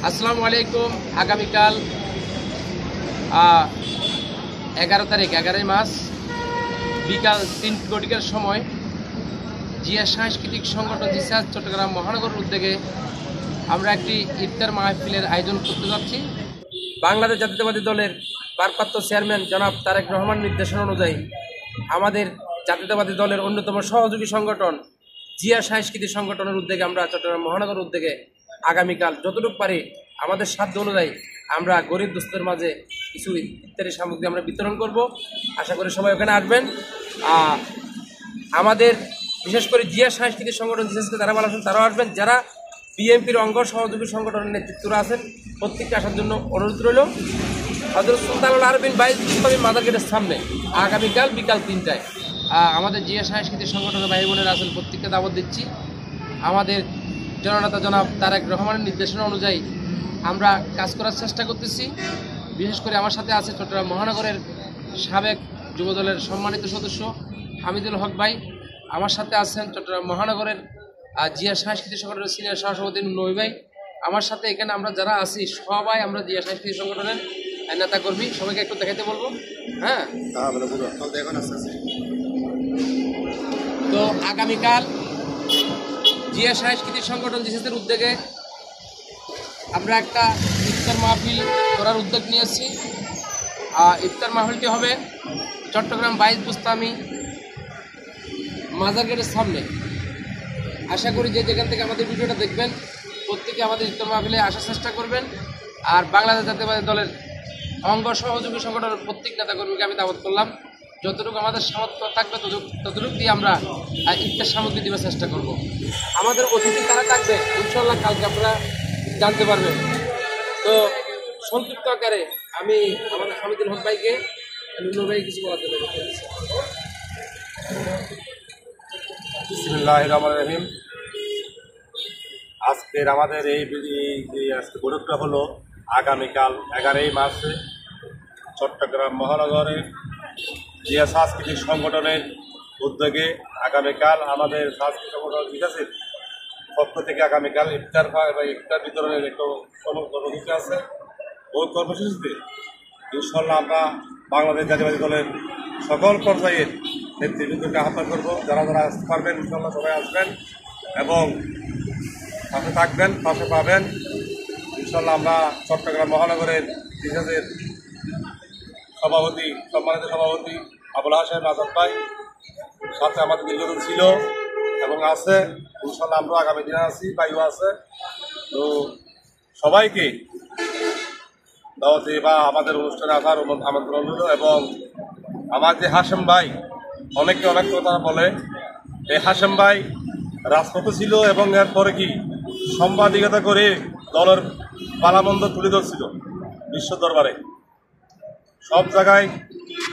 আসসালামু আলাইকুম। আগামীকাল 11 তারিখ 11 মাস বিকাল 3 ঘটিকার সময় জিয়া সাংস্কৃতিক সংগঠন জিসাস চট্টগ্রাম মহানগরের উদ্যোগে আমরা একটি ইফতার মাহফিলের আয়োজন করতে যাচ্ছি। বাংলাদেশ জাতীয়তাবাদী দলের ভারপ্রাপ্ত চেয়ারম্যান জনাব তারেক রহমান নির্দেশনা অনুযায়ী আমাদের জাতীয়তাবাদী দলের অন্যতম সহযোগী সংগঠন জিয়া সাংস্কৃতিক সংগঠনের উদ্যোগে আমরা চট্টগ্রাম মহানগর উদ্যোগে আগামীকাল যতটুকু পারি আমাদের সাধ্য অনুযায়ী আমরা গরিব দুস্থদের মাঝে কিছু ইত্যাদি সামগ্রী আমরা বিতরণ করব। আশা করি সবাই ওখানে আসবেন। আমাদের বিশেষ করে জিয়া সাংস্কৃতিক সংগঠন জিএসকে যারা ভালো আছেন তারাও আসবেন। যারা বিএনপির অঙ্গ সহযোগী সংগঠনের নেতৃত্বরা আছেন প্রত্যেককে আসার জন্য অনুরোধ রইল। হযরত সুলতানুল আরবিন বাইতুল ইসলামী মাদার গেটের সামনে আগামীকাল বিকাল 3টায় আমাদের জিয়া সাংস্কৃতিক সংগঠনের ভাই বোনেরা আছেন, প্রত্যেককে দাওয়াত দিচ্ছি। আমাদের জননেতা জনাব তারেক রহমানের নির্দেশনা অনুযায়ী আমরা কাজ করার চেষ্টা করতেছি। বিশেষ করে আমার সাথে আছে চট্টগ্রাম মহানগরের সাবেক যুবদলের সম্মানিত সদস্য হামিদুল হক ভাই, আমার সাথে আছেন চট্টগ্রাম মহানগরের জিয়া সাংস্কৃতিক সংগঠনের সিনিয়র সহসভাপতি নবী ভাই, আমার সাথে এখানে আমরা যারা আছি সবাই আমরা জিয়া সাংস্কৃতিক সংগঠনের নেতাকর্মী। সবাইকে একটু দেখাইতে বলবো। হ্যাঁ, তো আগামীকাল জিয়া সাংস্কৃতিক সংগঠন জিএসের উদ্যোগে আমরা একটা ইফতার মাহফিল করার উদ্যোগ নিয়েছি। ইফতার মাহফিলটি হবে চট্টগ্রাম বাইতুল ইসলামী মাজার গেটের সামনে। আশা করি যে যেখান থেকে আমাদের ভিডিওটা দেখবেন প্রত্যেকে আমাদের ইফতার মাহফিলে আসার চেষ্টা করবেন। আর বাংলাদেশ জাতীয়তাবাদী দলের অঙ্গ সহযোগী সংগঠনের প্রত্যেক নেতাকর্মীকে আমি দাওয়াত করলাম। যতটুকু আমাদের সামর্থ্য থাকবে ততটুকু দিয়ে আমরা ইফতার সামগ্রী দেওয়ার চেষ্টা করব। আমাদের অতিথি কারা থাকবে ইনশাল্লাহ কালকে আপনারা জানতে পারবেন। তো সংক্ষিপ্ত আকারে আমি আমাদের হামিদুল হক ভাইকে নূর ভাই কিছু বলার জন্য বলতে চাই। বিসমিল্লাহির রহমানির রহিম। আজকের আমাদের এই আজকে বৈঠকটা হলো আগামীকাল 11 মার্চে চট্টগ্রাম মহানগরে জিয়া সাংস্কৃতিক সংগঠনের উদ্যোগে আগামীকাল আমাদের সাংস্কৃতিক সংগঠন জিসাসের পক্ষ থেকে আগামীকাল ইফতার বিতরণের একটু কর্মসূচি আছে। ওই কর্মসূচিতে ইনশাল্লাহ আমরা বাংলাদেশ জাতীয়তাবাদী দলের সকল পর্যায়ের নেতৃবৃন্দকে আহ্বান করবো। যারা যারা আসতে পারবেন ইনশাল্লাহ সবাই আসবেন এবং পাশে থাকবেন, পাশে পাবেন। ইনশাল্লাহ আমরা চট্টগ্রাম মহানগরের জিসাসের সভাপতি সম্মানিত সভাপতি আবুল হাশেম আজাদ ভাই সাথে আমাদের দীর্ঘদিন ছিল এবং আছে। ইনশাল্লাহ আমরা আগামী দিনে আছি, ভাইও আছে। তো সবাইকে দাওয়াতে বা আমাদের অনুষ্ঠানে আসার আমন্ত্রণ হলো। এবং আমার যে হাশেম ভাই অনেকে অনেক কথা বলে, এই হাশেম ভাই রাজপথে ছিল এবং এরপরে কি সাংবাদিকতা করে দলের পালামন্দ তুলে ধরছিল বিশ্ব দরবারে। সব জায়গায়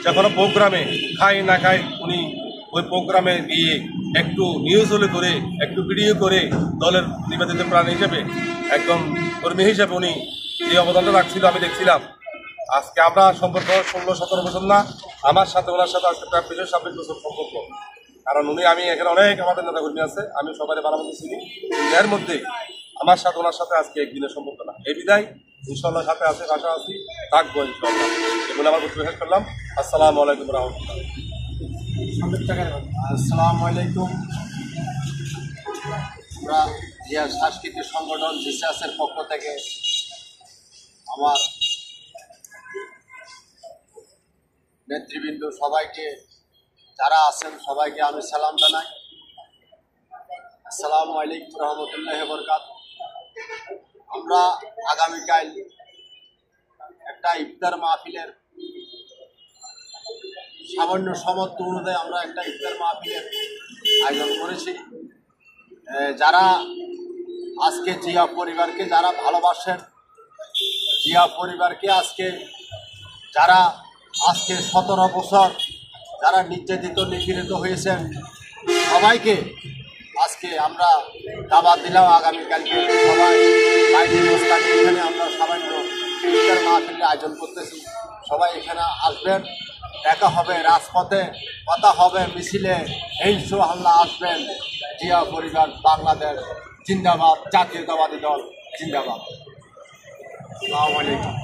যে কোনো প্রোগ্রামে খাই না খাই উনি ওই প্রোগ্রামে গিয়ে একটু নিউজ হলে করে একটু ভিডিও করে দলের নিবেদিত প্রাণ হিসেবে একদম কর্মী হিসেবে উনি যে অবদানটা রাখছিল আমি দেখছিলাম। আজকে আমরা সম্পর্ক 16-17 বছর না, আমার সাথে ওনার সাথে আজকে প্রায় 25-26 বছর সম্পর্ক। কারণ উনি আমি এখানে অনেক আমাদের নেতাকর্মী আছে, আমি সবাই ভালো মতো চিনি। এর মধ্যে আমার সাথে ওনার সাথে আজকে একদিনের সম্পর্ক না। এই বিদায় ইনশাল্লাহ সাথে আছে, ভাষা আছি, থাকবো ইনশাল্লাহ। এগুলো আমার বক্তব্য শেষ করলাম। আসসালামু আলাইকুম রহমতুল্লাহ। আসসালামু আলাইকুম। আমরা জিয়া সাংস্কৃতিক সংগঠন জিসাসের পক্ষ থেকে আমার নেতৃবৃন্দ সবাইকে যারা আছেন সবাইকে আমি সালাম জানাই। আসসালামু আলাইকুম রহমতুল্লাহ বরকাত। আমরা আগামীকাল একটা ইফতার মাহফিলের সামান্য সামর্থ্য অনুযায়ী আমরা একটা ইফতার মাহফিলের আয়োজন করেছি। যারা আজকে জিয়া পরিবারকে যারা ভালোবাসেন, জিয়া পরিবারকে যারা আজকে 17 বছর যারা নির্যাতিত নিপীড়িত হয়েছেন সবাইকে আজকে আমরা দাওয়াত দিলাম। আগামীকালকে সবাই বাইরে মোস্তানি এখানে আমরা সামান্য ইফতার মাহফিলের আয়োজন করতেছি। সবাই এখানে আসবেন, দেখা হবে রাজপথে, কথা হবে মিছিলে, ইনশাআল্লাহ আসবেন। জিয়া পরিবার বাংলাদেশ জিন্দাবাদ, জাতীয়তাবাদী দল জিন্দাবাদ। আসসালামু আলাইকুম।